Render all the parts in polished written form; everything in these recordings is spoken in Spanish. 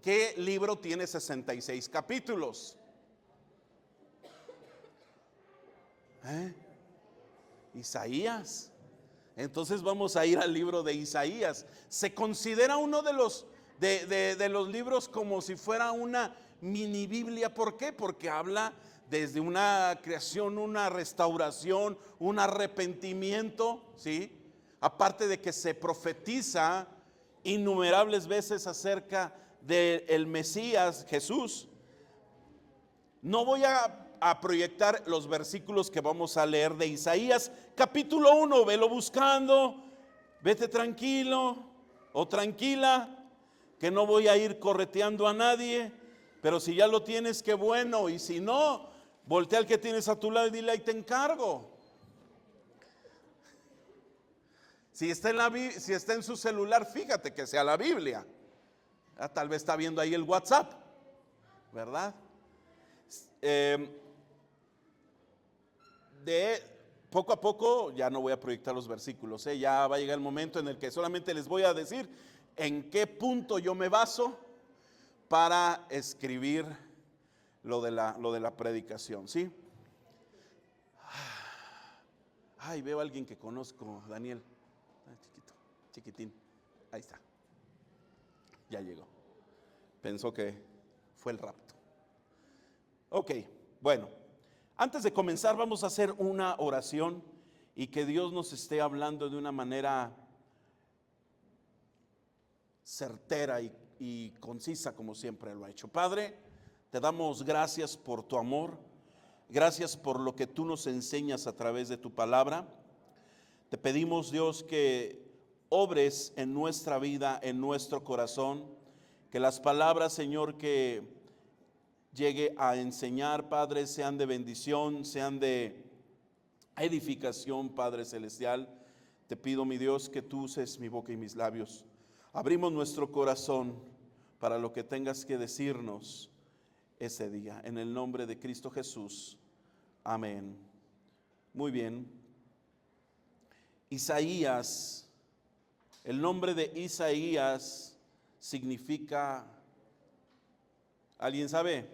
¿Qué libro tiene 66 capítulos? Isaías. Entonces vamos a ir al libro de Isaías. Se considera uno de los libros como si fuera una mini Biblia. ¿Por qué? Porque habla desde una creación, una restauración, un arrepentimiento, ¿sí? Aparte de que se profetiza innumerables veces acerca del Mesías Jesús. No voy a proyectar los versículos que vamos a leer de Isaías capítulo 1, velo buscando, vete tranquilo o tranquila, que no voy a ir correteando a nadie, pero si ya lo tienes, qué bueno, y si no, voltea al que tienes a tu lado y dile: ahí te encargo. Si está en su celular, fíjate que sea la Biblia. Tal vez está viendo ahí el WhatsApp, ¿verdad? De poco a poco, ya no voy a proyectar los versículos, ya va a llegar el momento en el que solamente les voy a decir en qué punto yo me baso para escribir lo de la predicación, ¿sí? Ay, veo a alguien que conozco, Daniel. Chiquito, chiquitín, ahí está, ya llegó. Pensó que fue el rapto. Ok, bueno, antes de comenzar vamos a hacer una oración y que Dios nos esté hablando de una manera certera y concisa, como siempre lo ha hecho. Padre, te damos gracias por tu amor, gracias por lo que tú nos enseñas a través de tu palabra. Te pedimos, Dios, que obres en nuestra vida, en nuestro corazón, que las palabras, Señor, que llegue a enseñar, Padre, sean de bendición, sean de edificación, Padre celestial. Te pido, mi Dios, que tú uses mi boca y mis labios. Abrimos nuestro corazón para lo que tengas que decirnos ese día. En el nombre de Cristo Jesús. Amén. Muy bien. Isaías. El nombre de Isaías significa, ¿alguien sabe?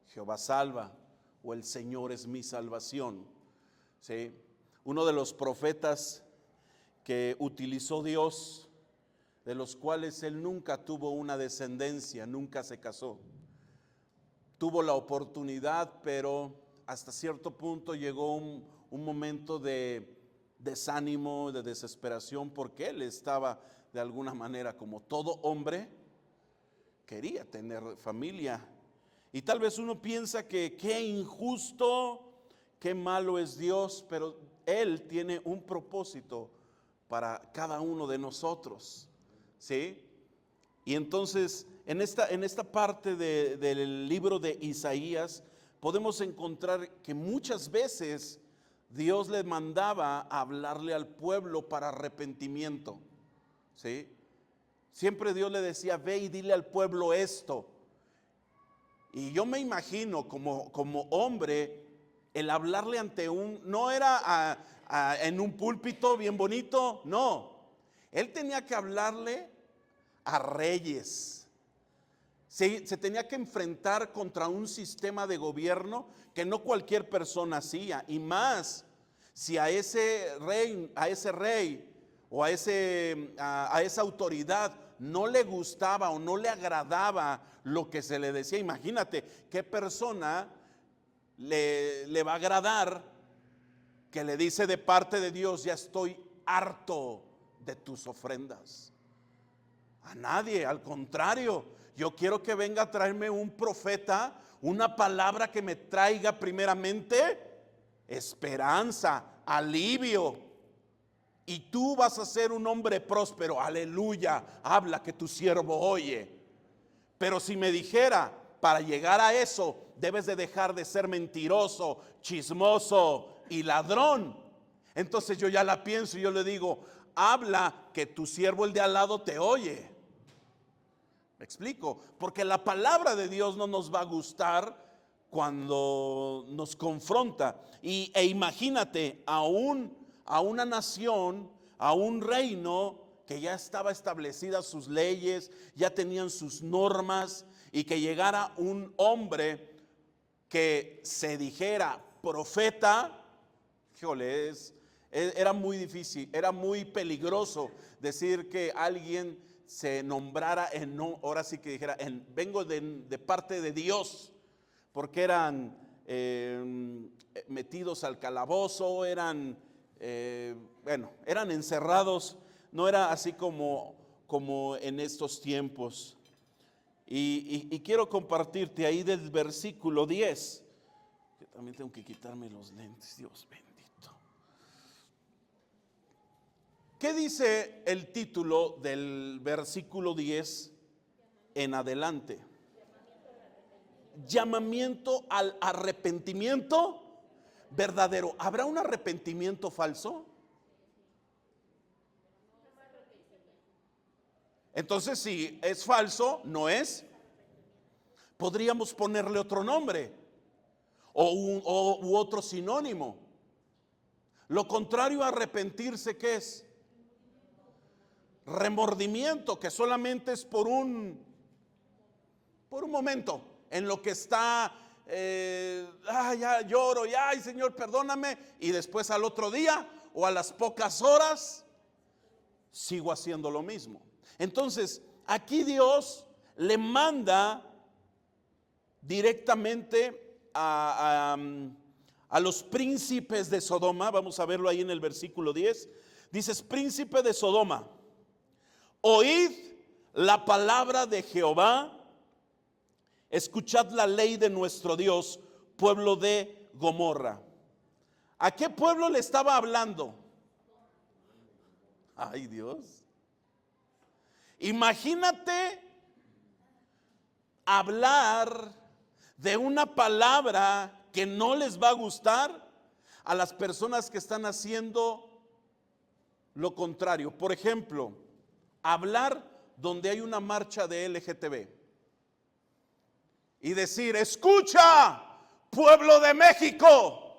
Jehová salva, o el Señor es mi salvación, ¿sí? Uno de los profetas que utilizó Dios, de los cuales él nunca tuvo una descendencia, nunca se casó. Tuvo la oportunidad, pero hasta cierto punto llegó un momento de desánimo, de desesperación, porque él estaba de alguna manera, como todo hombre, quería tener familia. Y tal vez uno piensa que qué injusto, qué malo es Dios, pero Él tiene un propósito para cada uno de nosotros, ¿sí? Y entonces en esta parte del libro de Isaías podemos encontrar que muchas veces Dios le mandaba a hablarle al pueblo para arrepentimiento, ¿sí? Siempre Dios le decía: ve y dile al pueblo esto. Y yo me imagino como hombre, el hablarle ante no era en un púlpito bien bonito, no. Él tenía que hablarle a reyes. Se tenía que enfrentar contra un sistema de gobierno que no cualquier persona hacía. Y más, si a ese rey o a esa autoridad no le gustaba o no le agradaba lo que se le decía. Imagínate qué persona le va a agradar que le dice de parte de Dios: ya estoy harto de tus ofrendas. A nadie, al contrario, yo quiero que venga a traerme un profeta, una palabra que me traiga primeramente esperanza, alivio. Y tú vas a ser un hombre próspero, aleluya, habla que tu siervo oye. Pero si me dijera, para llegar a eso, debes de dejar de ser mentiroso, chismoso y ladrón, entonces yo ya la pienso y yo le digo: habla que tu siervo, el de al lado, te oye. ¿Me explico? Porque la palabra de Dios no nos va a gustar cuando nos confronta. E imagínate a una nación, a un reino que ya estaba establecidas sus leyes, ya tenían sus normas, y que llegara un hombre que se dijera profeta, híjole, era muy difícil, era muy peligroso decir que alguien se nombrara ahora sí que dijera, vengo de parte de Dios, porque eran metidos al calabozo, eran encerrados, no era así como en estos tiempos. Y quiero compartirte ahí del versículo 10, que también tengo que quitarme los lentes, Dios bendito. ¿Qué dice el título del versículo 10 en adelante? Llamamiento al arrepentimiento verdadero. ¿Habrá un arrepentimiento falso? Entonces, si es falso, no es. Podríamos ponerle otro nombre u otro sinónimo. Lo contrario a arrepentirse, ¿qué es? Remordimiento, que solamente es por un momento, en lo que está, ya lloro, ya, ay Señor, perdóname, y después al otro día o a las pocas horas sigo haciendo lo mismo. Entonces, aquí Dios le manda directamente a los príncipes de Sodoma. Vamos a verlo ahí en el versículo 10. Dices: príncipe de Sodoma, oíd la palabra de Jehová, escuchad la ley de nuestro Dios, pueblo de Gomorra. ¿A qué pueblo le estaba hablando? Ay, Dios. Imagínate hablar de una palabra que no les va a gustar a las personas que están haciendo lo contrario. Por ejemplo, hablar donde hay una marcha de LGTB y decir: escucha, pueblo de México,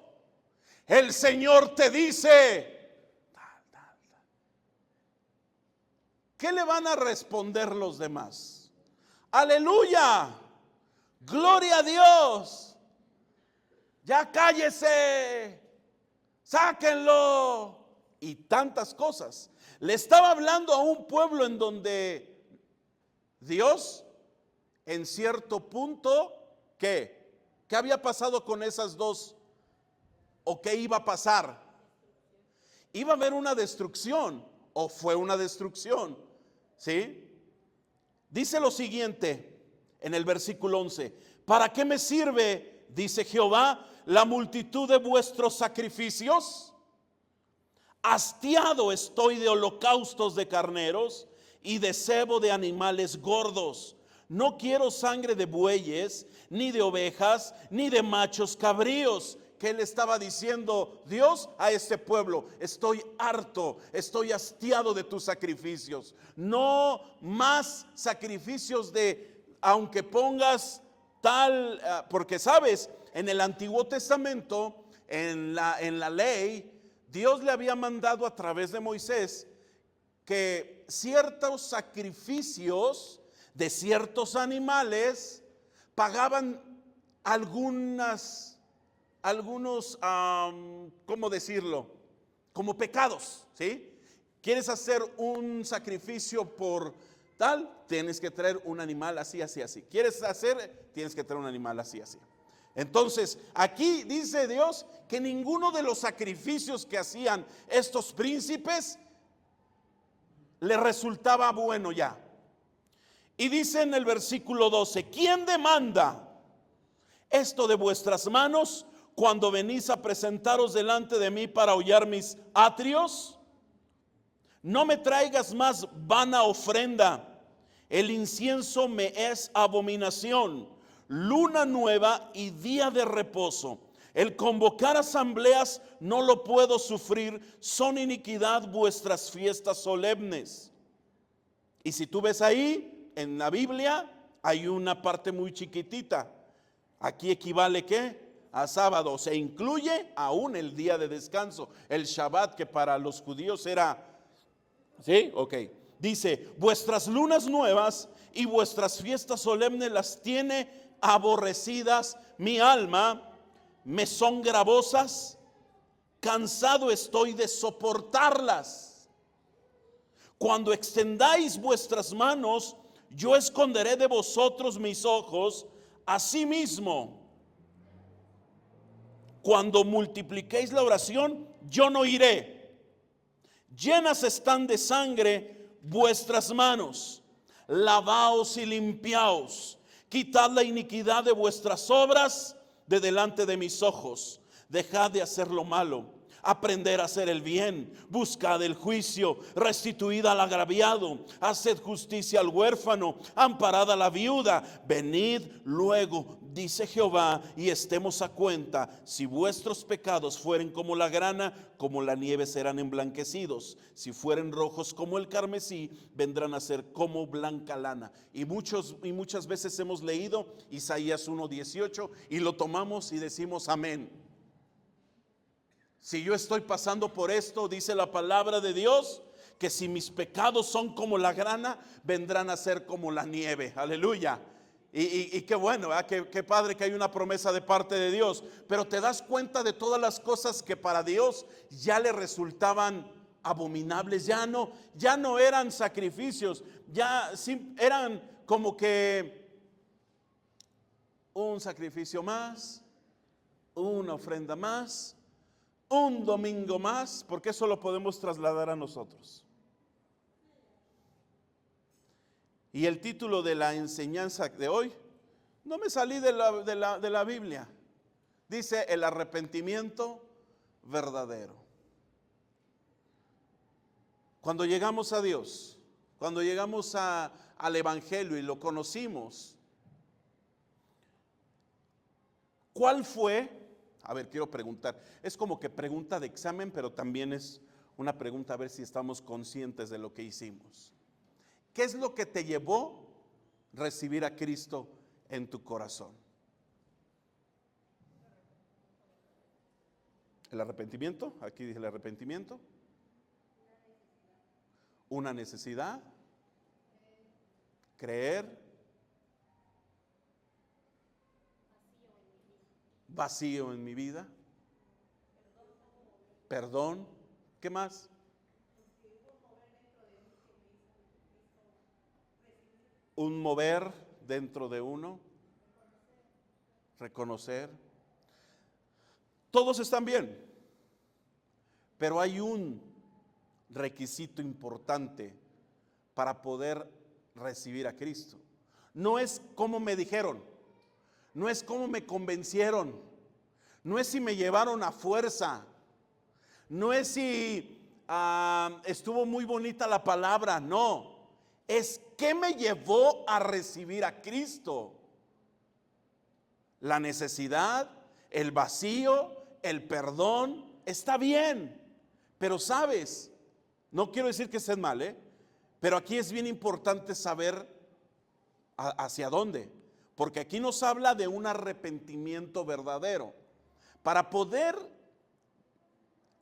el Señor te dice. ¿Qué le van a responder los demás? Aleluya, gloria a Dios, ya cállese, sáquenlo, y tantas cosas. Le estaba hablando a un pueblo en donde Dios, en cierto punto, ¿qué había pasado con esas dos? ¿O qué iba a pasar? Iba a haber una destrucción, o fue una destrucción, ¿sí? Dice lo siguiente en el versículo 11: ¿para qué me sirve, dice Jehová, la multitud de vuestros sacrificios? Hastiado estoy de holocaustos de carneros y de cebo de animales gordos. No quiero sangre de bueyes, ni de ovejas, ni de machos cabríos. ¿Qué le estaba diciendo Dios a este pueblo? Estoy harto, estoy hastiado de tus sacrificios. No más sacrificios aunque pongas tal, porque sabes, en el Antiguo Testamento, en la ley, Dios le había mandado a través de Moisés que ciertos sacrificios de ciertos animales pagaban algunos, ¿cómo decirlo? Como pecados, ¿sí? ¿Quieres hacer un sacrificio por tal? Tienes que traer un animal así, así, así. ¿Quieres hacer? Tienes que traer un animal así, así. Entonces, aquí dice Dios que ninguno de los sacrificios que hacían estos príncipes le resultaba bueno ya. Y dice en el versículo 12: ¿quién demanda esto de vuestras manos cuando venís a presentaros delante de mí para hollar mis atrios? No me traigas más vana ofrenda, el incienso me es abominación. Luna nueva y día de reposo, el convocar asambleas no lo puedo sufrir, son iniquidad vuestras fiestas solemnes. Y si tú ves ahí en la Biblia, hay una parte muy chiquitita. Aquí equivale ¿qué? A sábado. Se incluye aún el día de descanso, el Shabbat, que para los judíos era ¿Sí? Ok. Dice, vuestras lunas nuevas y vuestras fiestas solemnes las tiene aborrecidas mi alma, me son gravosas, cansado estoy de soportarlas. Cuando extendáis vuestras manos, yo esconderé de vosotros mis ojos. Asimismo, cuando multipliquéis la oración, yo no iré. Llenas están de sangre vuestras manos. Lavaos y limpiaos. Quitad la iniquidad de vuestras obras de delante de mis ojos. Dejad de hacer lo malo. Aprender a hacer el bien, buscad el juicio, restituid al agraviado, haced justicia al huérfano, amparad a la viuda. Venid luego, dice Jehová, y estemos a cuenta. Si vuestros pecados fueren como la grana, como la nieve serán emblanquecidos. Si fueren rojos como el carmesí, vendrán a ser como blanca lana. Y muchas veces hemos leído Isaías 1:18 y lo tomamos y decimos amén. Si yo estoy pasando por esto, dice la palabra de Dios, que si mis pecados son como la grana, vendrán a ser como la nieve. Aleluya. Y qué bueno, qué padre que hay una promesa de parte de Dios. Pero te das cuenta de todas las cosas que para Dios ya le resultaban abominables. Ya no eran sacrificios, ya sí, eran como que un sacrificio más, una ofrenda más, un domingo más, porque eso lo podemos trasladar a nosotros. Y el título de la enseñanza de hoy, no me salí de la Biblia, dice el arrepentimiento verdadero. Cuando llegamos a Dios, cuando llegamos al Evangelio y lo conocimos, ¿cuál fue? A ver, quiero preguntar. Es como que pregunta de examen, pero también es una pregunta a ver si estamos conscientes de lo que hicimos. ¿Qué es lo que te llevó a recibir a Cristo en tu corazón? ¿El arrepentimiento? Aquí dije el arrepentimiento. Una necesidad. Creer. Vacío en mi vida. Perdón. ¿Qué más? Un mover dentro de uno. Reconocer. Todos están bien, pero hay un requisito importante para poder recibir a Cristo. No es como me dijeron, no es como me convencieron, no es si me llevaron a fuerza, no es si estuvo muy bonita la palabra, no, es que me llevó a recibir a Cristo. La necesidad, el vacío, el perdón, está bien, pero sabes, no quiero decir que estés mal, pero aquí es bien importante saber hacia dónde, porque aquí nos habla de un arrepentimiento verdadero. Para poder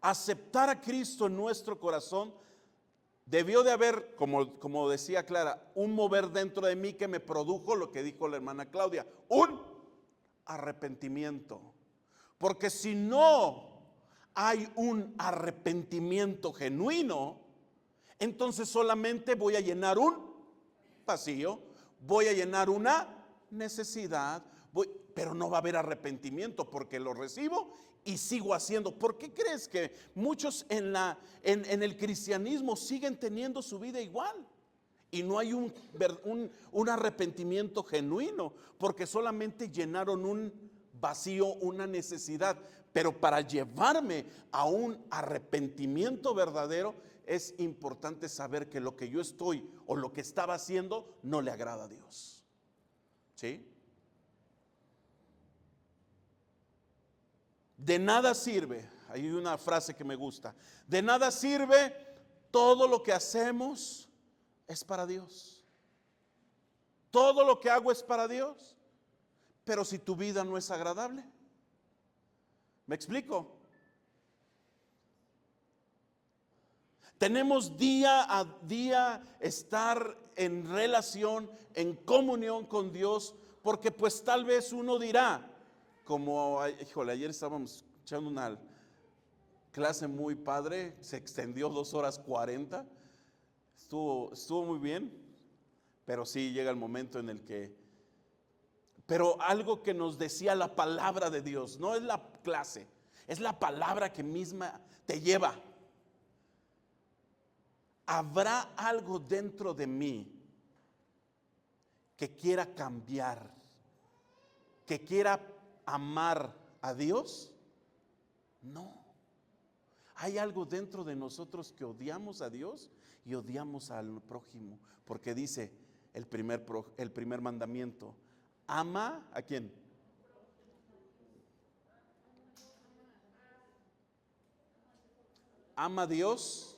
aceptar a Cristo en nuestro corazón, debió de haber, como decía Clara, un mover dentro de mí que me produjo lo que dijo la hermana Claudia, un arrepentimiento. Porque si no hay un arrepentimiento genuino, entonces solamente voy a llenar un vacío, voy a llenar una necesidad, pero no va a haber arrepentimiento porque lo recibo y sigo haciendo. ¿Por qué crees que muchos en el cristianismo siguen teniendo su vida igual? Y no hay un arrepentimiento genuino, porque solamente llenaron un vacío, una necesidad. Pero para llevarme a un arrepentimiento verdadero, es importante saber que lo que yo estoy o lo que estaba haciendo no le agrada a Dios. ¿Sí? De nada sirve, hay una frase que me gusta, de nada sirve todo lo que hacemos es para Dios. Todo lo que hago es para Dios, pero si tu vida no es agradable, ¿me explico? Tenemos día a día estar en relación, en comunión con Dios, porque pues tal vez uno dirá, como, híjole, ayer estábamos echando una clase muy padre, se extendió 2 horas 40, estuvo muy bien, pero sí llega el momento en el que, pero algo que nos decía la palabra de Dios, no es la clase, es la palabra que misma te lleva. ¿Habrá algo dentro de mí que quiera cambiar, que quiera amar a Dios? No. Hay algo dentro de nosotros que odiamos a Dios y odiamos al prójimo, porque dice el primer mandamiento: ama ¿a quién? Ama a Dios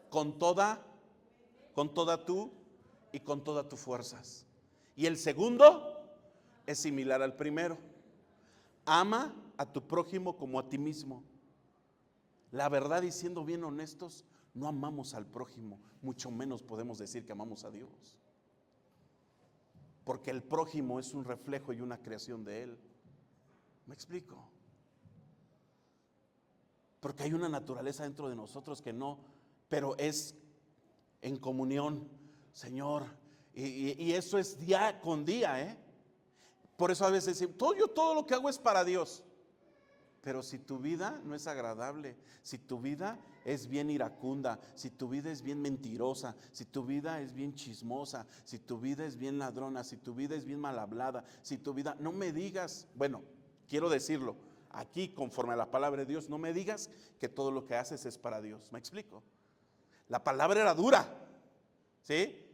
con toda tú y con todas tus fuerzas. Y el segundo es similar al primero: ama a tu prójimo como a ti mismo. La verdad, y siendo bien honestos, no amamos al prójimo, mucho menos podemos decir que amamos a Dios, porque el prójimo es un reflejo y una creación de Él. ¿Me explico? Porque hay una naturaleza dentro de nosotros que no, pero es en comunión, Señor, y eso es día con día, ¿eh? Por eso a veces decimos, todo lo que hago es para Dios. Pero si tu vida no es agradable, si tu vida es bien iracunda, si tu vida es bien mentirosa, si tu vida es bien chismosa, si tu vida es bien ladrona, si tu vida es bien mal hablada, si tu vida, no me digas, bueno, quiero decirlo, aquí conforme a la palabra de Dios, no me digas que todo lo que haces es para Dios. ¿Me explico? La palabra era dura, ¿sí?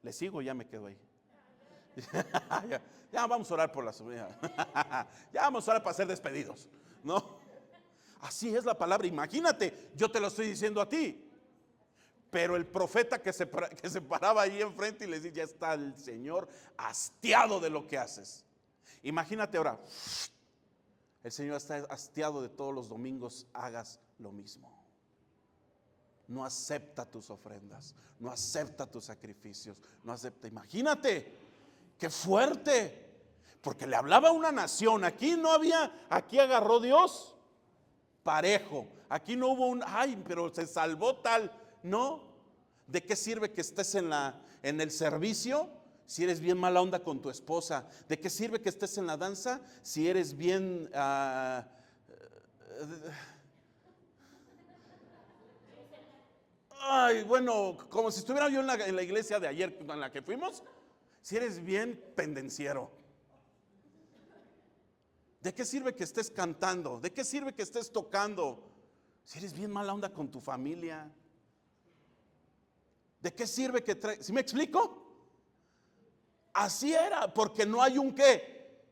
¿Le sigo? Ya me quedo ahí. Ya vamos a orar por la sobrina. Ya vamos a orar para ser despedidos, ¿no? Así es la palabra. Imagínate, yo te lo estoy diciendo a ti, pero el profeta que se paraba ahí enfrente y les dice: ya está el Señor hastiado de lo que haces. Imagínate ahora, el Señor está hastiado de todos los domingos hagas lo mismo. No acepta tus ofrendas, no acepta tus sacrificios, no acepta. Imagínate, qué fuerte, porque le hablaba a una nación. Aquí no había, aquí agarró Dios parejo. Aquí no hubo pero se salvó tal. No. ¿De qué sirve que estés en el servicio si eres bien mala onda con tu esposa? ¿De qué sirve que estés en la danza si eres bien bueno, como si estuviera yo en la iglesia de ayer en la que fuimos, si eres bien pendenciero? ¿De qué sirve que estés cantando? ¿De qué sirve que estés tocando si eres bien mala onda con tu familia? ¿De qué sirve que traes? ¿Sí me explico? Así era, porque no hay un qué,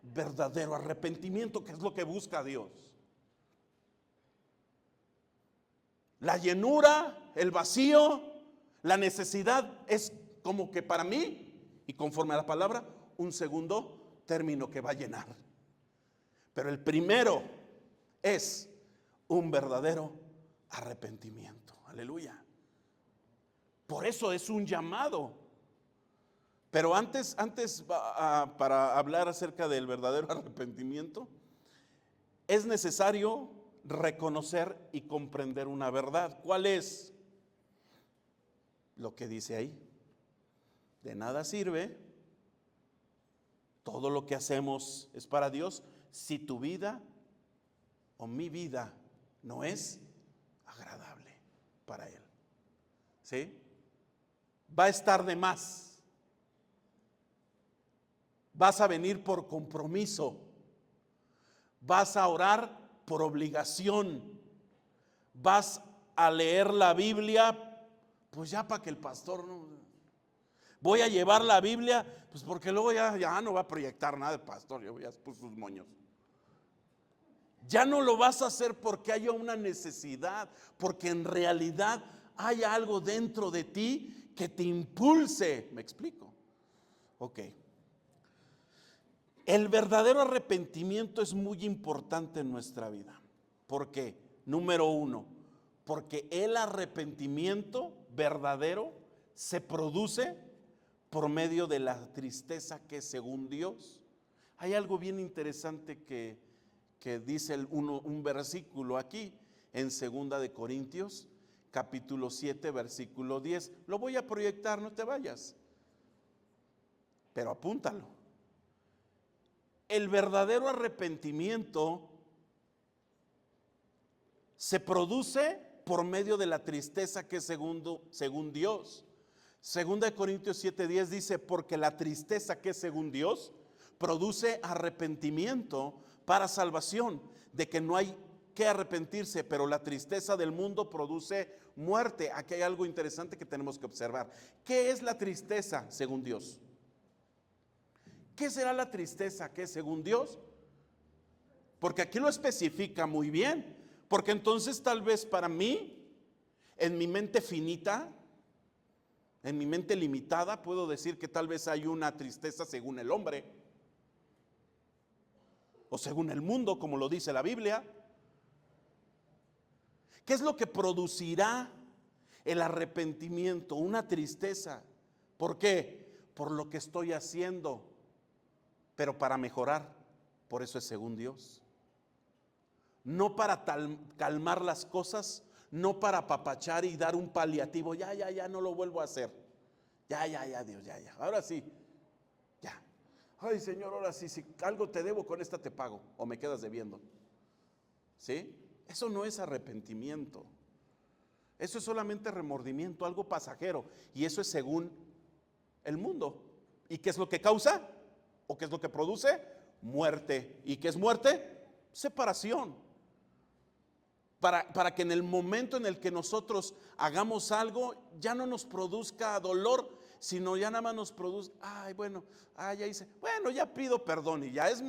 verdadero arrepentimiento, que es lo que busca Dios. La llenura, el vacío, la necesidad es como que para mí, y conforme a la palabra, un segundo término que va a llenar. Pero el primero es un verdadero arrepentimiento. Aleluya. Por eso es un llamado. Pero antes para hablar acerca del verdadero arrepentimiento, es necesario reconocer y comprender una verdad. ¿Cuál es? Lo que dice ahí: de nada sirve, todo lo que hacemos es para Dios, si tu vida o mi vida no es agradable para Él. ¿Sí? Va a estar de más. Vas a venir por compromiso. Vas a orar por obligación. Vas a leer la Biblia, pues ya para que el pastor no. Voy a llevar la Biblia, pues porque luego ya no va a proyectar nada el pastor, ya puso sus moños. Ya no lo vas a hacer porque haya una necesidad, porque en realidad hay algo dentro de ti que te impulse. ¿Me explico? Ok. El verdadero arrepentimiento es muy importante en nuestra vida. ¿Por qué? Número 1, porque el arrepentimiento verdadero se produce por medio de la tristeza que es según Dios. Hay algo bien interesante que dice un versículo aquí en 2 de Corintios, capítulo 7, versículo 10. Lo voy a proyectar, no te vayas, pero apúntalo. El verdadero arrepentimiento se produce por medio de la tristeza que es según Dios. 2 de Corintios 7:10 dice, porque la tristeza que es según Dios produce arrepentimiento para salvación, de que no hay que arrepentirse, pero la tristeza del mundo produce muerte. Aquí hay algo interesante que tenemos que observar. ¿Qué es la tristeza según Dios? ¿Qué será la tristeza que es según Dios? Porque aquí lo especifica muy bien. Porque entonces tal vez para mí, en mi mente finita, en mi mente limitada, puedo decir que tal vez hay una tristeza según el hombre o según el mundo, como lo dice la Biblia. ¿Qué es lo que producirá el arrepentimiento? Una tristeza. ¿Por qué? Por lo que estoy haciendo, pero para mejorar. Por eso es según Dios. No para calmar las cosas, no para apapachar y dar un paliativo. Ya, no lo vuelvo a hacer. Ya, Dios, ya. Ahora sí, ya. Ay, Señor, ahora sí, si algo te debo, con esta te pago o me quedas debiendo. ¿Sí? Eso no es arrepentimiento. Eso es solamente remordimiento, algo pasajero. Y eso es según el mundo. ¿Y qué es lo que causa? ¿O qué es lo que produce? Muerte. ¿Y qué es muerte? Separación. Para que en el momento en el que nosotros hagamos algo, ya no nos produzca dolor, sino ya nada más nos produce, ya hice, ya pido perdón y ya es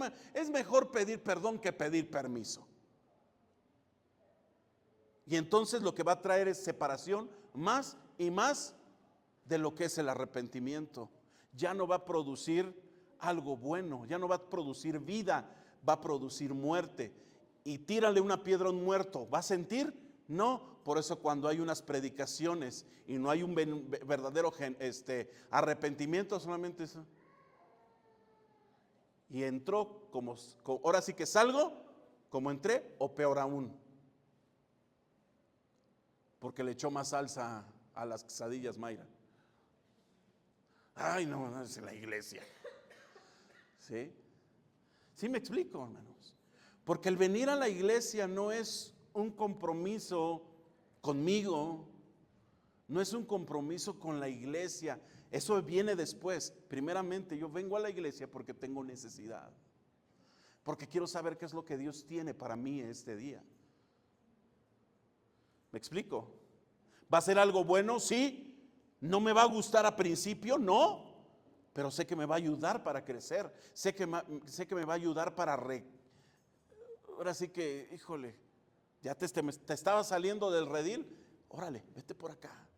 mejor pedir perdón que pedir permiso. Y entonces lo que va a traer es separación más y más de lo que es el arrepentimiento. Ya no va a producir algo bueno, ya no va a producir vida, va a producir muerte. Y tírale una piedra a un muerto, ¿va a sentir? No. Por eso cuando hay unas predicaciones y no hay un verdadero arrepentimiento, solamente eso. Y entró como ahora sí que salgo como entré, o peor aún, porque le echó más salsa a las quesadillas Mayra. Ay, no, es la iglesia. ¿Sí? ¿Sí me explico, hermanos? Porque el venir a la iglesia no es un compromiso conmigo, no es un compromiso con la iglesia. Eso viene después. Primeramente, yo vengo a la iglesia porque tengo necesidad, porque quiero saber qué es lo que Dios tiene para mí este día. ¿Me explico? ¿Va a ser algo bueno? Sí. ¿No me va a gustar a principio? No. Pero sé que me va a ayudar para crecer. Sé que me va a ayudar para ahora sí que, híjole, ya te estaba saliendo del redil. Órale, vete por acá.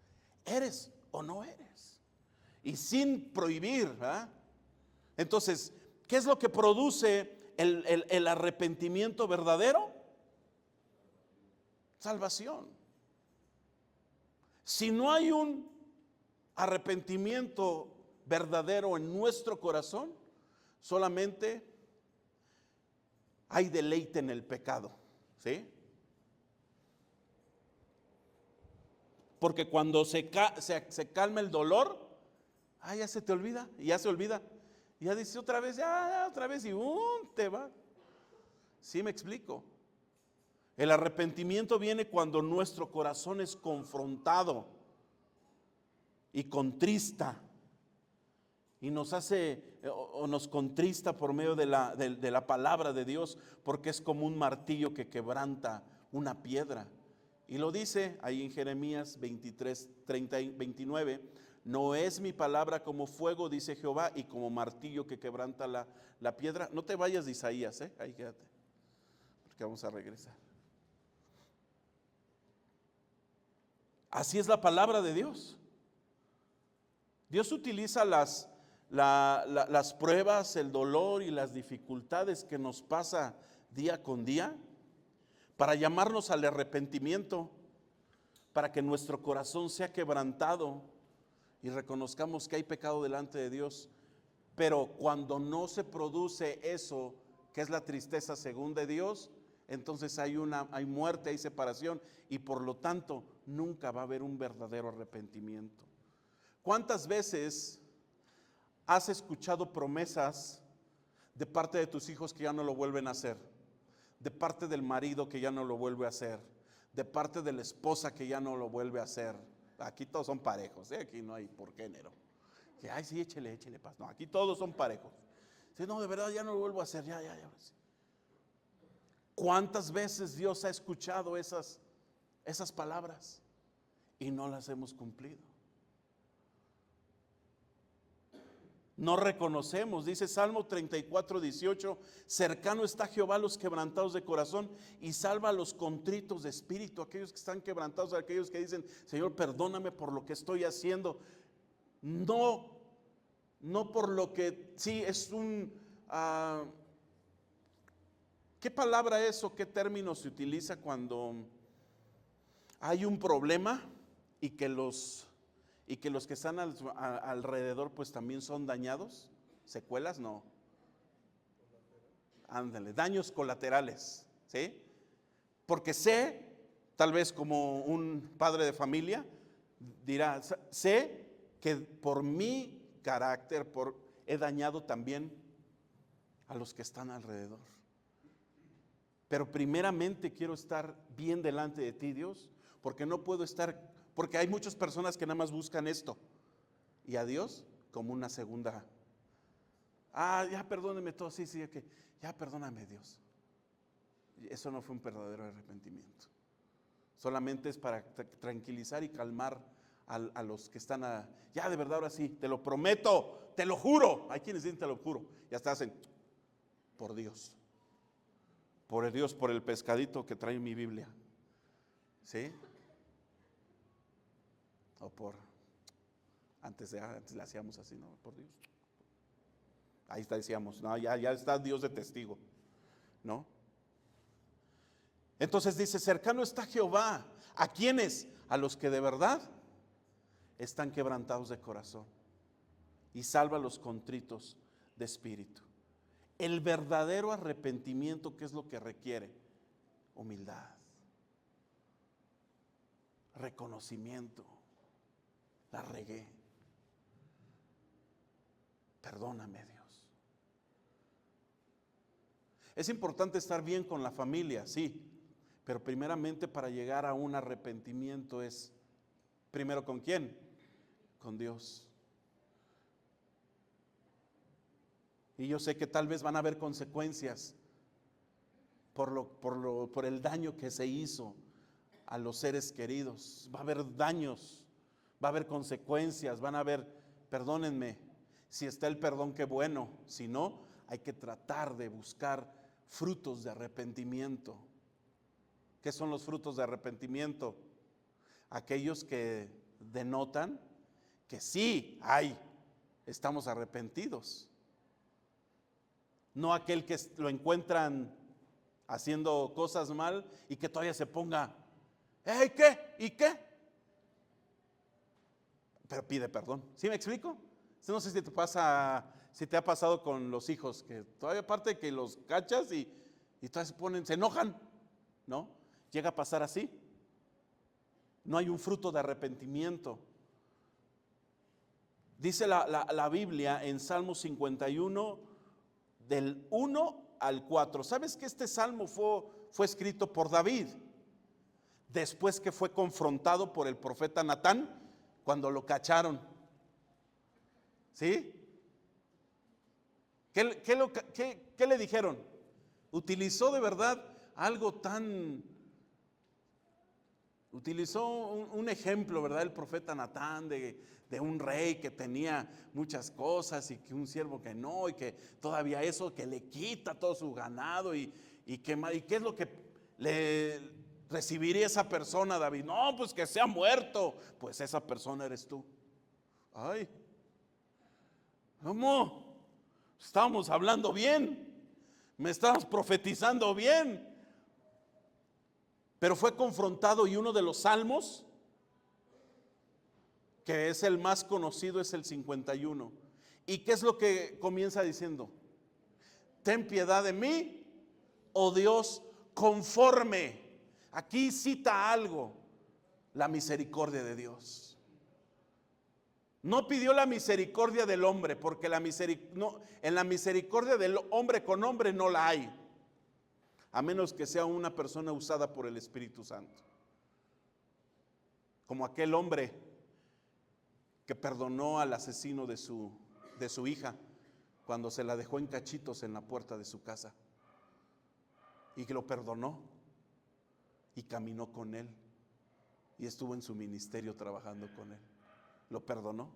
¿Eres o no eres? Y sin prohibir, ¿verdad? Entonces, ¿qué es lo que produce el arrepentimiento verdadero? Salvación. Si no hay un arrepentimiento verdadero en nuestro corazón, solamente hay deleite en el pecado, ¿sí? Porque cuando se calma el dolor, ya se te olvida, y ya se olvida, y ya dice otra vez, otra vez, y te va. ¿Sí me explico? El arrepentimiento viene cuando nuestro corazón es confrontado y contrista, y nos hace o nos contrista por medio de la palabra de Dios, porque es como un martillo que quebranta una piedra. Y lo dice ahí en Jeremías 23, 30 y 29, no es mi palabra como fuego, dice Jehová, y como martillo que quebranta la piedra. No te vayas de Isaías, ahí quédate, porque vamos a regresar. Así es la palabra de Dios. Dios utiliza las pruebas, el dolor y las dificultades que nos pasa día con día para llamarnos al arrepentimiento, para que nuestro corazón sea quebrantado y reconozcamos que hay pecado delante de Dios. Pero cuando no se produce eso, que es la tristeza según de Dios, entonces hay muerte, hay separación, y por lo tanto nunca va a haber un verdadero arrepentimiento. ¿Cuántas veces has escuchado promesas de parte de tus hijos que ya no lo vuelven a hacer? De parte del marido que ya no lo vuelve a hacer, de parte de la esposa que ya no lo vuelve a hacer. Aquí todos son parejos, aquí no hay por género. Que ay, sí, échele paz. No, aquí todos son parejos. Sí, no, de verdad ya no lo vuelvo a hacer, ya. ¿Cuántas veces Dios ha escuchado esas palabras y no las hemos cumplido? No reconocemos, dice Salmo 34:18, cercano está Jehová a los quebrantados de corazón y salva a los contritos de espíritu, aquellos que están quebrantados, aquellos que dicen, Señor, perdóname por lo que estoy haciendo. No por lo que, sí, es ¿qué palabra es o qué término se utiliza cuando hay un problema y que los que están alrededor pues también son dañados? ¿Secuelas? No. Ándale, daños colaterales, ¿sí? Porque sé, tal vez como un padre de familia dirá, sé que por mi carácter he dañado también a los que están alrededor. Pero primeramente quiero estar bien delante de ti, Dios, porque no puedo estar, porque hay muchas personas que nada más buscan esto y a Dios como una segunda. Ya perdóneme todo, sí, okay. Ya perdóname, Dios. Eso no fue un verdadero arrepentimiento. Solamente es para tranquilizar y calmar a los que están ya de verdad, ahora sí, te lo prometo, te lo juro. Hay quienes dicen te lo juro, ya hasta hacen por Dios. Por el Dios, por el pescadito que trae mi Biblia, ¿sí? O antes le hacíamos así, ¿no? Por Dios. Ahí está, decíamos, no, ya está Dios de testigo, ¿no? Entonces dice, cercano está Jehová. ¿A quiénes? A los que de verdad están quebrantados de corazón, y salva a los contritos de espíritu. El verdadero arrepentimiento, ¿qué es lo que requiere? Humildad, reconocimiento. La regué, perdóname, Dios. Es importante estar bien con la familia, sí, pero primeramente para llegar a un arrepentimiento es, primero, ¿con quién? Con Dios. Y yo sé que tal vez van a haber consecuencias por el daño que se hizo a los seres queridos. Va a haber daños, va a haber consecuencias, van a haber, perdónenme, si está el perdón, qué bueno. Si no, hay que tratar de buscar frutos de arrepentimiento. ¿Qué son los frutos de arrepentimiento? Aquellos que denotan que sí estamos arrepentidos. No aquel que lo encuentran haciendo cosas mal y que todavía se ponga, ¿qué? ¿Y qué? Pero pide perdón. ¿Sí me explico? No sé si te ha pasado con los hijos, que todavía aparte que los cachas y todavía se enojan, ¿no? Llega a pasar así. No hay un fruto de arrepentimiento. Dice la Biblia en Salmo 51, del 1 al 4. ¿Sabes que este salmo fue escrito por David? Después que fue confrontado por el profeta Natán, cuando lo cacharon. ¿Sí? ¿Qué le dijeron? Utilizó de verdad utilizó un ejemplo, ¿verdad? El profeta Natán de un rey que tenía muchas cosas y que un siervo que no, y que todavía eso que le quita todo su ganado y qué es lo que le recibiría esa persona, David. No, pues que sea muerto. Pues esa persona eres tú. Ay, ¿cómo? Estábamos hablando bien, me estabas profetizando bien. Pero fue confrontado, y uno de los salmos, que es el más conocido, es el 51. ¿Y qué es lo que comienza diciendo? Ten piedad de mí, oh Dios, conforme. Aquí cita algo, la misericordia de Dios. No pidió la misericordia del hombre, porque en la misericordia del hombre con hombre no la hay, a menos que sea una persona usada por el Espíritu Santo. Como aquel hombre que perdonó al asesino de su hija cuando se la dejó en cachitos en la puerta de su casa, y que lo perdonó y caminó con él y estuvo en su ministerio trabajando con él. Lo perdonó.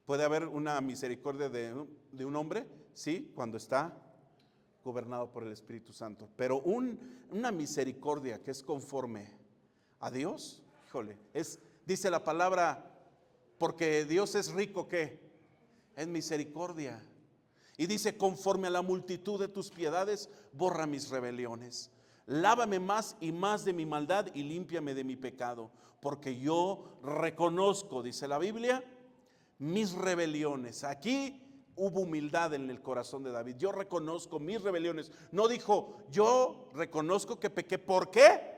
¿Puede haber una misericordia de un hombre? Sí, cuando está gobernado por el Espíritu Santo. Pero una misericordia que es conforme a Dios, híjole, dice la palabra, porque Dios es rico, ¿qué? En misericordia. Y dice, conforme a la multitud de tus piedades, borra mis rebeliones. Lávame más y más de mi maldad y límpiame de mi pecado. Porque yo reconozco, dice la Biblia, mis rebeliones. Aquí hubo humildad en el corazón de David. Yo reconozco mis rebeliones. No dijo, yo reconozco que pequé. ¿Por qué?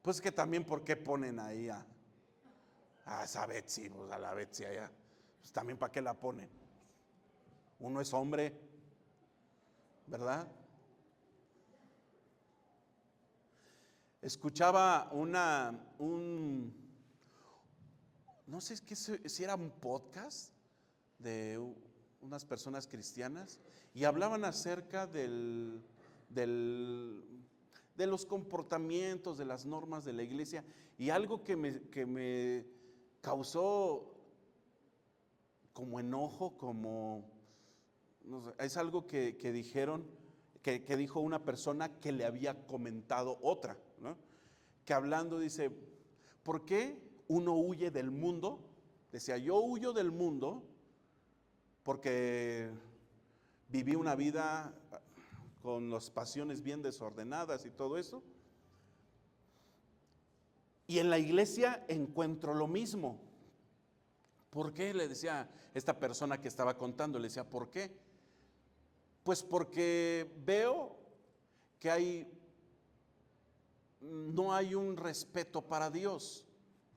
Pues que también, ¿por qué ponen ahí a esa Betsy? Pues a la Betsy allá. Pues también, ¿para qué la ponen? Uno es hombre, ¿verdad? Escuchaba no sé si era un podcast de unas personas cristianas, y hablaban acerca de los comportamientos, de las normas de la iglesia, y algo que me causó como enojo, no sé, es algo que dijeron, que dijo una persona que le había comentado otra, ¿no? Que hablando dice, ¿por qué uno huye del mundo? Decía, yo huyo del mundo porque viví una vida con las pasiones bien desordenadas y todo eso, y en la iglesia encuentro lo mismo. ¿Por qué? Le decía esta persona que estaba contando, le decía, ¿por qué? Pues porque veo que no hay un respeto para Dios.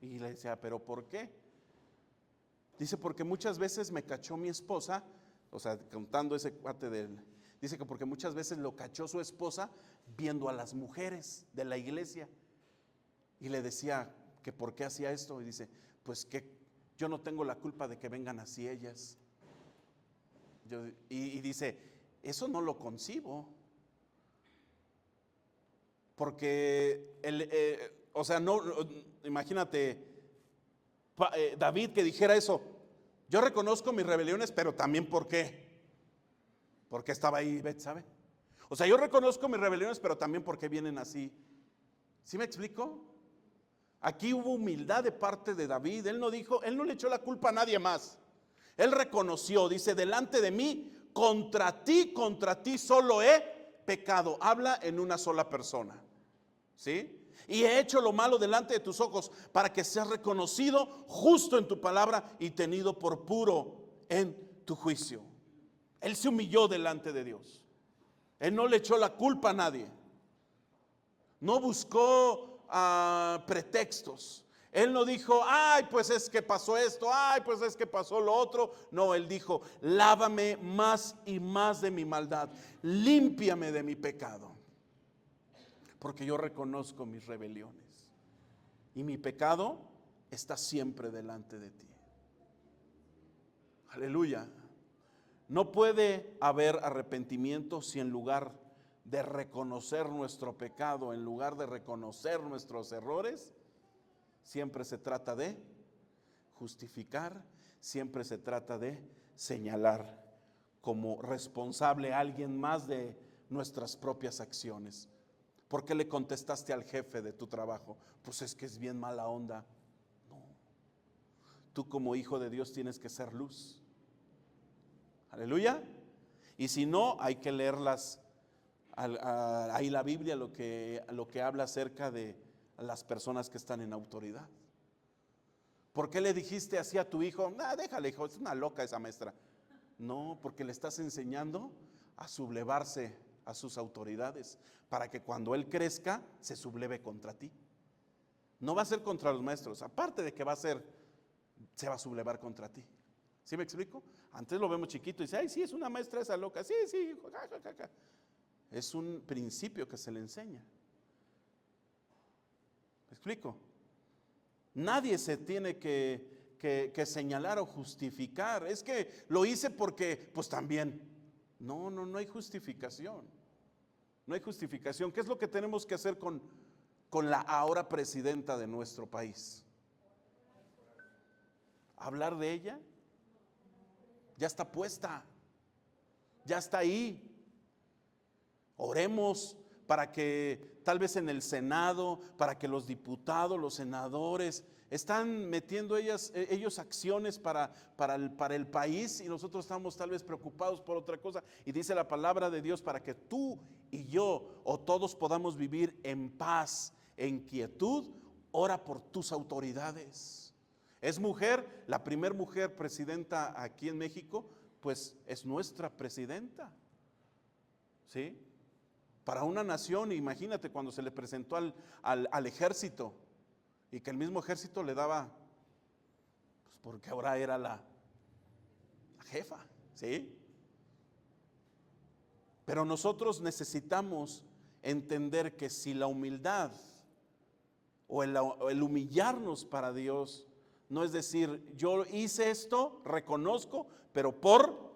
Y le decía, ¿pero por qué? Dice, porque muchas veces me cachó mi esposa, o sea, contando ese cuate dice que porque muchas veces lo cachó su esposa viendo a las mujeres de la iglesia. Y le decía que por qué hacía esto. Y dice, pues que yo no tengo la culpa de que vengan así ellas. Y dice, eso no lo concibo. Porque, o sea, no, imagínate, David que dijera eso, yo reconozco mis rebeliones, pero también ¿por qué? Porque estaba ahí, ¿sabe? O sea, yo reconozco mis rebeliones, pero también porque vienen así. ¿Sí me explico? Aquí hubo humildad de parte de David. Él no le echó la culpa a nadie más. Él reconoció, dice, delante de mí, contra ti solo he pecado. Habla en una sola persona, ¿sí? Y he hecho lo malo delante de tus ojos, para que seas reconocido justo en tu palabra y tenido por puro en tu juicio. Él se humilló delante de Dios. Él no le echó la culpa a nadie. No buscó pretextos. Él no dijo, ay, pues es que pasó esto, ay, pues es que pasó lo otro. No, él dijo, lávame más y más de mi maldad, límpiame de mi pecado, porque yo reconozco mis rebeliones y mi pecado está siempre delante de ti. Aleluya. No puede haber arrepentimiento si en lugar de reconocer nuestro pecado, en lugar de reconocer nuestros errores, siempre se trata de justificar, siempre se trata de señalar como responsable a alguien más de nuestras propias acciones. ¿Por qué le contestaste al jefe de tu trabajo? Pues es que es bien mala onda. No. Tú como hijo de Dios tienes que ser luz. Aleluya. Y si no, hay que leer ahí la Biblia lo que habla acerca de las personas que están en autoridad. ¿Por qué le dijiste así a tu hijo? Déjale, hijo, es una loca esa maestra. No, porque le estás enseñando a sublevarse a sus autoridades, para que cuando él crezca se subleve contra ti. No va a ser contra los maestros, aparte de que se va a sublevar contra ti. ¿Sí me explico? Antes lo vemos chiquito y dice, ay, sí, es una maestra esa loca. Sí, hijo, ja. Es un principio que se le enseña. ¿Me explico? Nadie se tiene que señalar o justificar. Es que lo hice porque, pues también. No hay justificación. No hay justificación. ¿Qué es lo que tenemos que hacer con la ahora presidenta de nuestro país? ¿Hablar de ella? Ya está puesta. Ya está ahí. Oremos para que tal vez en el Senado, para que los diputados, los senadores, están metiendo ellos acciones para el país, y nosotros estamos tal vez preocupados por otra cosa. Y dice la palabra de Dios para que tú y yo o todos podamos vivir en paz, en quietud. Ora por tus autoridades. Es mujer, la primer mujer presidenta aquí en México, pues es nuestra presidenta. ¿Sí? Para una nación, imagínate cuando se le presentó al ejército, y que el mismo ejército le daba, pues porque ahora era la jefa, ¿sí? Pero nosotros necesitamos entender que si la humildad o el humillarnos para Dios, no es decir, yo hice esto, reconozco, pero por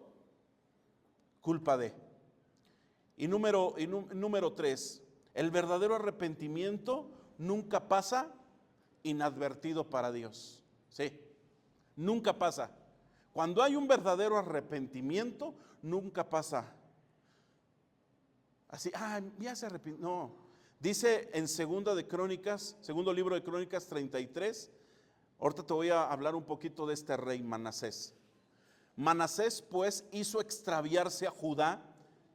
culpa de. Y número 3, el verdadero arrepentimiento nunca pasa inadvertido para Dios. Sí, nunca pasa. Cuando hay un verdadero arrepentimiento, nunca pasa así, ya se arrepintió. No, dice en segundo libro de Crónicas 33, ahorita te voy a hablar un poquito de este rey Manasés. Manasés pues hizo extraviarse a Judá.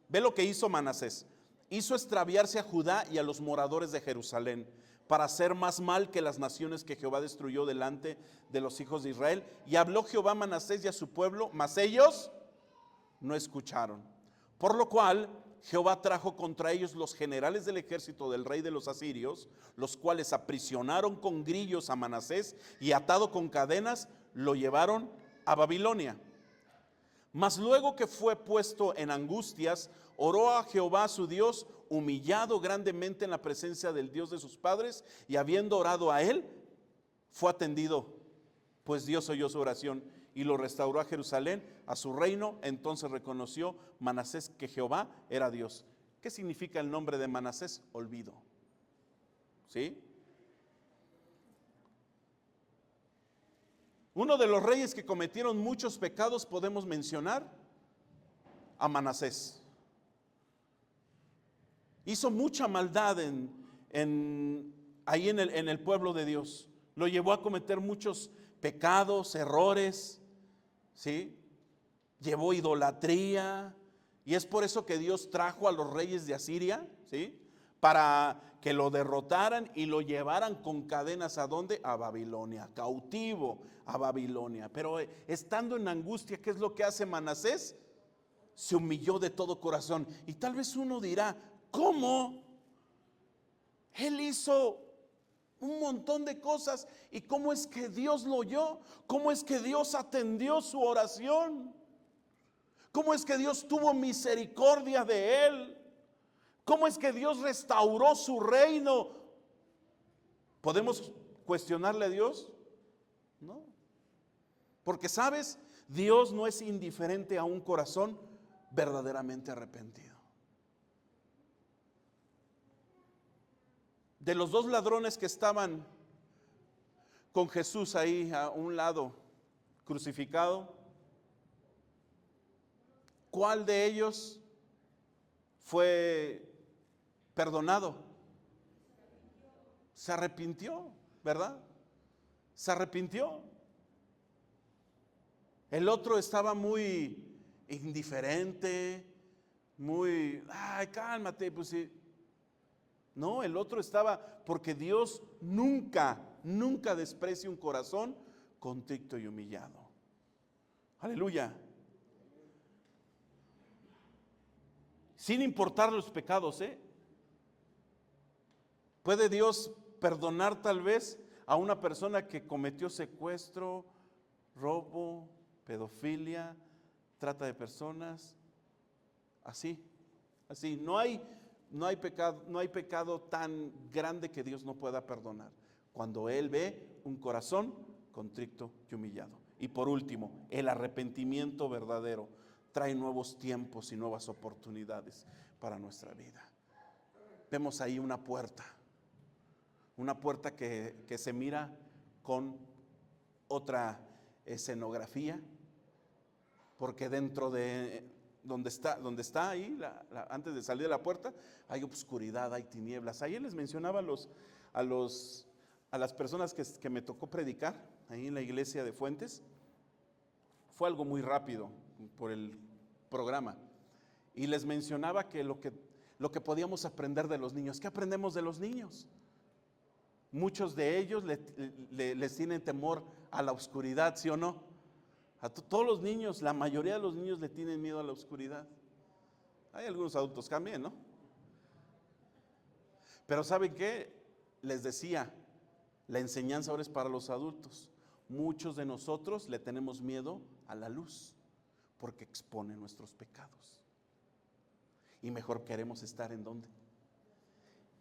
Ve lo que hizo Manasés. Hizo extraviarse a Judá y a los moradores de Jerusalén, para hacer más mal que las naciones que Jehová destruyó delante de los hijos de Israel. Y habló Jehová a Manasés y a su pueblo, mas ellos no escucharon. Por lo cual Jehová trajo contra ellos los generales del ejército del rey de los asirios, los cuales aprisionaron con grillos a Manasés, y atado con cadenas lo llevaron a Babilonia. Mas luego que fue puesto en angustias, oró a Jehová su Dios, humillado grandemente en la presencia del Dios de sus padres, y habiendo orado a él, fue atendido, pues Dios oyó su oración y lo restauró a Jerusalén, a su reino. Entonces reconoció Manasés que Jehová era Dios. ¿Qué significa el nombre de Manasés? Olvido. ¿Sí? Uno de los reyes que cometieron muchos pecados podemos mencionar a Manasés. Hizo mucha maldad ahí en el pueblo de Dios. Lo llevó a cometer muchos pecados, errores, ¿sí? Llevó idolatría, y es por eso que Dios trajo a los reyes de Asiria, ¿sí? Para que lo derrotaran y lo llevaran con cadenas, ¿a dónde? A Babilonia, cautivo a Babilonia. Pero estando en angustia, ¿qué es lo que hace Manasés? Se humilló de todo corazón. Y tal vez uno dirá, ¿cómo? Él hizo un montón de cosas, ¿y cómo es que Dios lo oyó? ¿Cómo es que Dios atendió su oración? ¿Cómo es que Dios tuvo misericordia de él? ¿Cómo es que Dios restauró su reino? ¿Podemos cuestionarle a Dios? No. Porque, ¿sabes? Dios no es indiferente a un corazón verdaderamente arrepentido. De los dos ladrones que estaban con Jesús ahí a un lado crucificado, ¿cuál de ellos fue perdonado? Se arrepintió, ¿verdad? Se arrepintió. El otro estaba muy indiferente, muy, ay, cálmate, pues sí. No, el otro estaba, porque Dios nunca, nunca desprecia un corazón contrito y humillado. Aleluya. Sin importar los pecados, ¿eh? ¿Puede Dios perdonar tal vez a una persona que cometió secuestro, robo, pedofilia, trata de personas? Así, así. No hay pecado tan grande que Dios no pueda perdonar cuando Él ve un corazón contrito y humillado. Y por último, el arrepentimiento verdadero trae nuevos tiempos y nuevas oportunidades para nuestra vida. Vemos ahí una puerta que se mira con otra escenografía, porque dentro de donde está ahí, antes de salir de la puerta, hay obscuridad, hay tinieblas. Ayer les mencionaba a las personas que me tocó predicar ahí en la iglesia de Fuentes. Fue algo muy rápido por el programa, y les mencionaba que lo que podíamos aprender de los niños. ¿Qué aprendemos de los niños? Muchos de ellos les tienen temor a la oscuridad, ¿sí o no? A todos los niños, la mayoría de los niños le tienen miedo a la oscuridad. Hay algunos adultos también, ¿no? Pero ¿saben qué? Les decía, la enseñanza ahora es para los adultos. Muchos de nosotros le tenemos miedo a la luz porque expone nuestros pecados. Y mejor queremos estar ¿en dónde?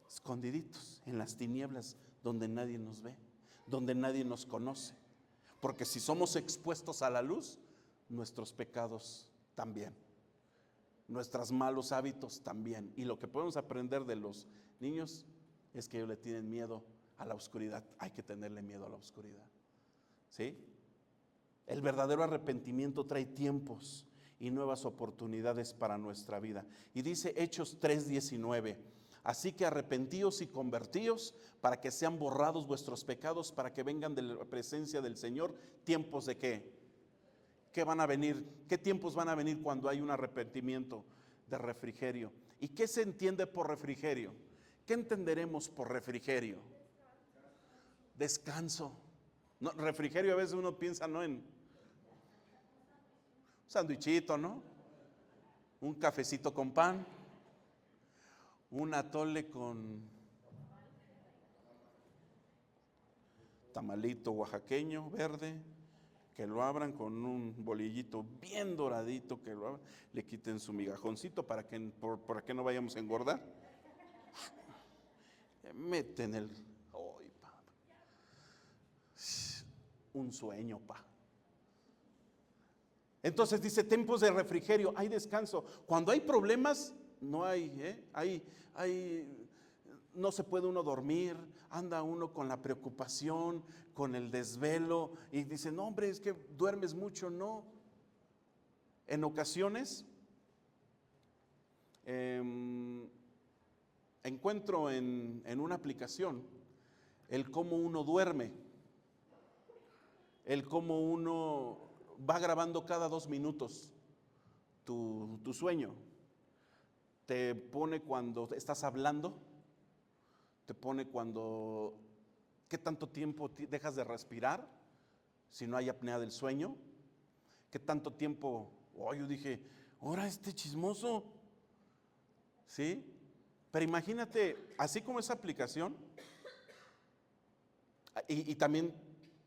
Escondiditos, en las tinieblas, donde nadie nos ve, donde nadie nos conoce. Porque si somos expuestos a la luz, nuestros pecados también, nuestros malos hábitos también. Y lo que podemos aprender de los niños es que ellos le tienen miedo a la oscuridad. Hay que tenerle miedo a la oscuridad, ¿sí? El verdadero arrepentimiento trae tiempos y nuevas oportunidades para nuestra vida. Y dice Hechos 3:19: así que arrepentíos y convertíos para que sean borrados vuestros pecados, para que vengan de la presencia del Señor tiempos de ¿qué? ¿Qué van a venir? ¿Qué tiempos van a venir cuando hay un arrepentimiento de refrigerio? ¿Y qué se entiende por refrigerio? ¿Qué entenderemos por refrigerio? Descanso. No, refrigerio a veces uno piensa no en un sándwichito, ¿no? Un cafecito con pan, un atole con tamalito oaxaqueño verde, que lo abran con un bolillito bien doradito, que lo abran, le quiten su migajoncito para que no vayamos a engordar. Meten un sueño, pa. Entonces dice, tiempos de refrigerio, hay descanso. Cuando hay problemas, no hay, no se puede uno dormir, anda uno con la preocupación, con el desvelo, y dice, no hombre, es que duermes mucho. No. En ocasiones encuentro en una aplicación el cómo uno duerme, el cómo uno va grabando cada 2 minutos tu sueño. Te pone cuando estás hablando, te pone cuando, qué tanto tiempo dejas de respirar, si no hay apnea del sueño, qué tanto tiempo, yo dije, ahora este chismoso, ¿sí? Pero imagínate, así como esa aplicación, y también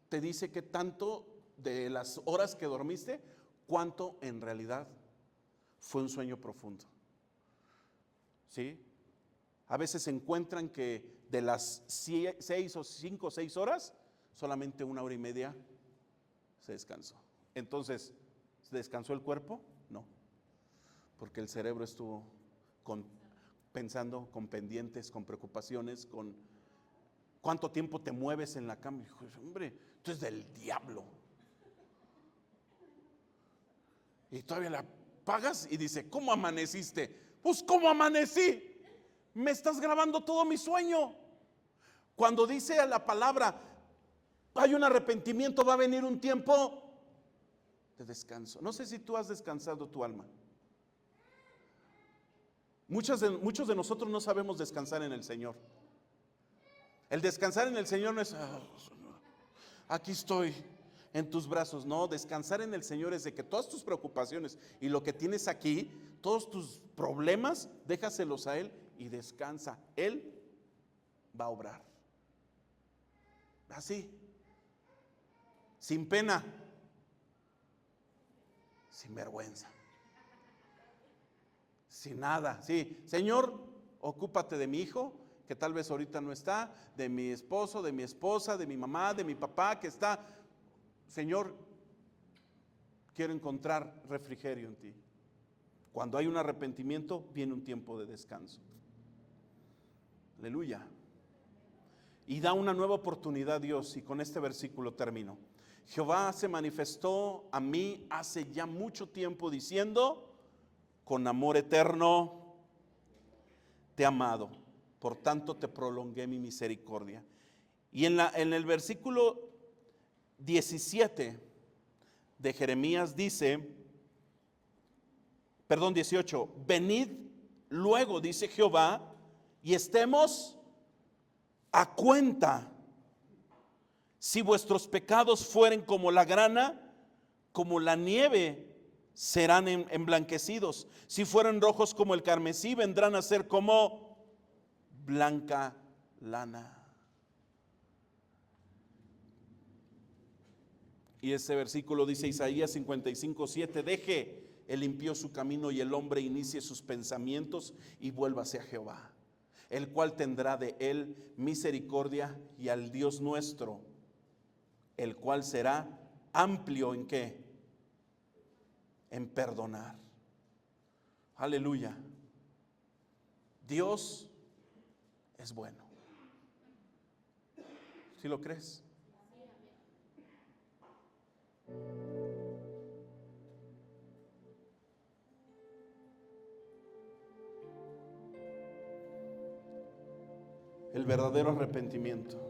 te dice qué tanto de las horas que dormiste, cuánto en realidad fue un sueño profundo, ¿sí? A veces se encuentran que de las 5 o 6 horas, solamente 1 hora y media se descansó. Entonces, ¿se descansó el cuerpo? No, porque el cerebro estuvo pensando, con pendientes, con preocupaciones, con cuánto tiempo te mueves en la cama. Hombre, esto es del diablo. Y todavía la pagas y dice, ¿cómo amaneciste? Pues ¿cómo amanecí? Me estás grabando todo mi sueño. Cuando dice a la palabra, hay un arrepentimiento, va a venir un tiempo de descanso. No sé si tú has descansado tu alma. Muchos de nosotros no sabemos descansar en el Señor. El descansar en el Señor no es, aquí estoy en tus brazos. No, descansar en el Señor es de que todas tus preocupaciones y lo que tienes aquí, todos tus problemas, déjaselos a Él y descansa. Él va a obrar. Así, sin pena, sin vergüenza, sin nada. Sí, Señor, ocúpate de mi hijo, que tal vez ahorita no está, de mi esposo, de mi esposa, de mi mamá, de mi papá, que está. Señor, quiero encontrar refrigerio en ti. Cuando hay un arrepentimiento, viene un tiempo de descanso. Aleluya. Y da una nueva oportunidad Dios, y con este versículo termino. Jehová se manifestó a mí hace ya mucho tiempo diciendo: con amor eterno te he amado, por tanto te prolongué mi misericordia. Y en el versículo 17 de Jeremías dice, 18, venid luego, dice Jehová, y estemos a cuenta. Si vuestros pecados fueren como la grana, como la nieve serán emblanquecidos. Si fueren rojos como el carmesí, vendrán a ser como blanca lana. Y ese versículo dice Isaías 55:7, deje el impío su camino y el hombre inicie sus pensamientos y vuélvase a Jehová, el cual tendrá de él misericordia, y al Dios nuestro, el cual será amplio en ¿qué? En perdonar. Aleluya. Dios es bueno. ¿Sí lo crees? El verdadero arrepentimiento